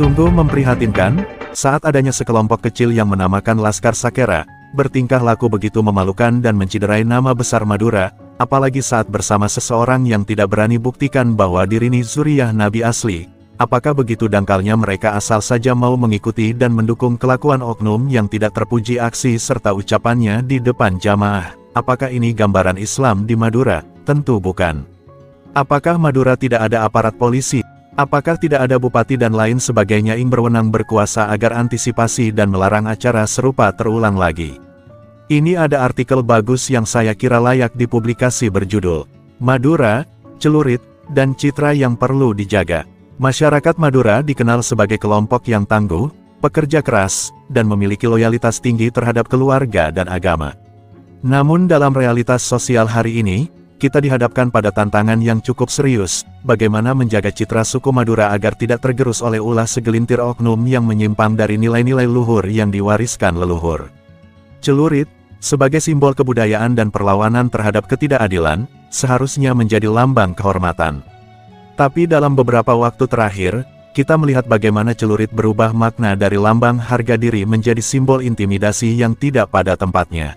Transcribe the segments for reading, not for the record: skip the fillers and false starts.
Sungguh memprihatinkan, saat adanya sekelompok kecil yang menamakan Laskar Sakera, bertingkah laku begitu memalukan dan menciderai nama besar Madura, apalagi saat bersama seseorang yang tidak berani buktikan bahwa dirinya zuriyah Nabi asli. Apakah begitu dangkalnya mereka asal saja mau mengikuti dan mendukung kelakuan oknum yang tidak terpuji aksi serta ucapannya di depan jamaah? Apakah ini gambaran Islam di Madura? Tentu bukan. Apakah Madura tidak ada aparat polisi? Apakah tidak ada bupati dan lain sebagainya yang berwenang berkuasa agar antisipasi dan melarang acara serupa terulang lagi? Ini ada artikel bagus yang saya kira layak dipublikasi berjudul Madura, Celurit, dan Citra yang Perlu Dijaga. Masyarakat Madura dikenal sebagai kelompok yang tangguh, pekerja keras, dan memiliki loyalitas tinggi terhadap keluarga dan agama. Namun dalam realitas sosial hari ini, kita dihadapkan pada tantangan yang cukup serius, bagaimana menjaga citra suku Madura agar tidak tergerus oleh ulah segelintir oknum yang menyimpang dari nilai-nilai luhur yang diwariskan leluhur. Celurit, sebagai simbol kebudayaan dan perlawanan terhadap ketidakadilan, seharusnya menjadi lambang kehormatan. Tapi dalam beberapa waktu terakhir, kita melihat bagaimana celurit berubah makna dari lambang harga diri menjadi simbol intimidasi yang tidak pada tempatnya.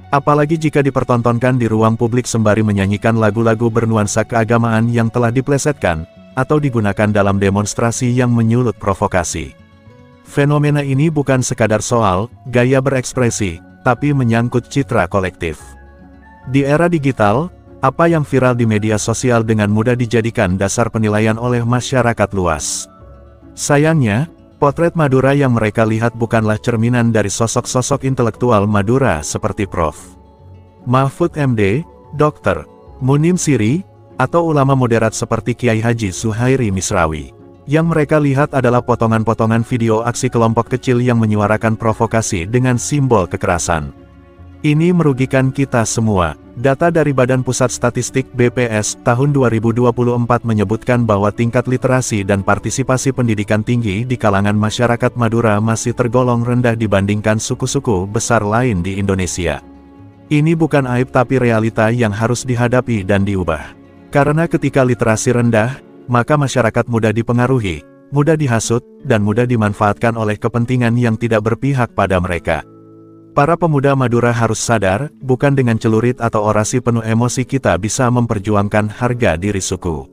Apalagi jika dipertontonkan di ruang publik sembari menyanyikan lagu-lagu bernuansa keagamaan yang telah diplesetkan, atau digunakan dalam demonstrasi yang menyulut provokasi. Fenomena ini bukan sekadar soal gaya berekspresi, tapi menyangkut citra kolektif. Di era digital, apa yang viral di media sosial dengan mudah dijadikan dasar penilaian oleh masyarakat luas. Sayangnya, potret Madura yang mereka lihat bukanlah cerminan dari sosok-sosok intelektual Madura seperti Prof. Mahfud MD, Dr. Munim Siri, atau ulama moderat seperti Kiai Haji Zuhairi Misrawi. Yang mereka lihat adalah potongan-potongan video aksi kelompok kecil yang menyuarakan provokasi dengan simbol kekerasan. Ini merugikan kita semua. Data dari Badan Pusat Statistik BPS tahun 2024 menyebutkan bahwa tingkat literasi dan partisipasi pendidikan tinggi di kalangan masyarakat Madura masih tergolong rendah dibandingkan suku-suku besar lain di Indonesia. Ini bukan aib tapi realita yang harus dihadapi dan diubah. Karena ketika literasi rendah, maka masyarakat mudah dipengaruhi, mudah dihasut, dan mudah dimanfaatkan oleh kepentingan yang tidak berpihak pada mereka. Para pemuda Madura harus sadar, bukan dengan celurit atau orasi penuh emosi kita bisa memperjuangkan harga diri suku.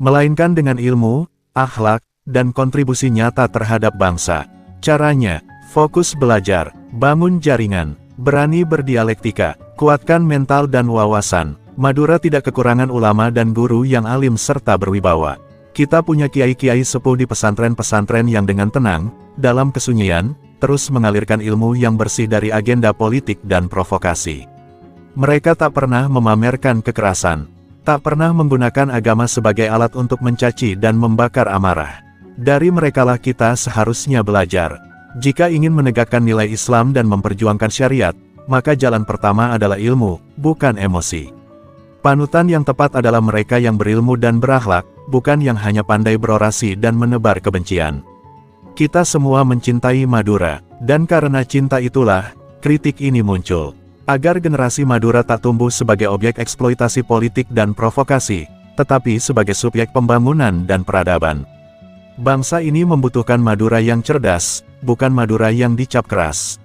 Melainkan dengan ilmu, akhlak, dan kontribusi nyata terhadap bangsa. Caranya, fokus belajar, bangun jaringan, berani berdialektika, kuatkan mental dan wawasan. Madura tidak kekurangan ulama dan guru yang alim serta berwibawa. Kita punya kiai-kiai sepuh di pesantren-pesantren yang dengan tenang, dalam kesunyian, terus mengalirkan ilmu yang bersih dari agenda politik dan provokasi. Mereka tak pernah memamerkan kekerasan, tak pernah menggunakan agama sebagai alat untuk mencaci dan membakar amarah. Dari merekalah kita seharusnya belajar. Jika ingin menegakkan nilai Islam dan memperjuangkan syariat, maka jalan pertama adalah ilmu, bukan emosi. Panutan yang tepat adalah mereka yang berilmu dan berakhlak, bukan yang hanya pandai berorasi dan menebar kebencian. Kita semua mencintai Madura, dan karena cinta itulah, kritik ini muncul. Agar generasi Madura tak tumbuh sebagai objek eksploitasi politik dan provokasi, tetapi sebagai subjek pembangunan dan peradaban. Bangsa ini membutuhkan Madura yang cerdas, bukan Madura yang dicap keras.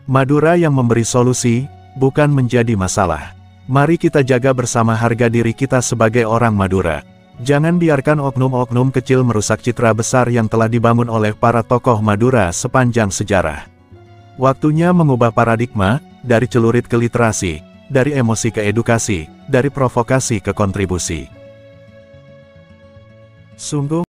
Madura yang memberi solusi, bukan menjadi masalah. Mari kita jaga bersama harga diri kita sebagai orang Madura. Jangan biarkan oknum-oknum kecil merusak citra besar yang telah dibangun oleh para tokoh Madura sepanjang sejarah. Waktunya mengubah paradigma, dari celurit ke literasi, dari emosi ke edukasi, dari provokasi ke kontribusi. Sungguh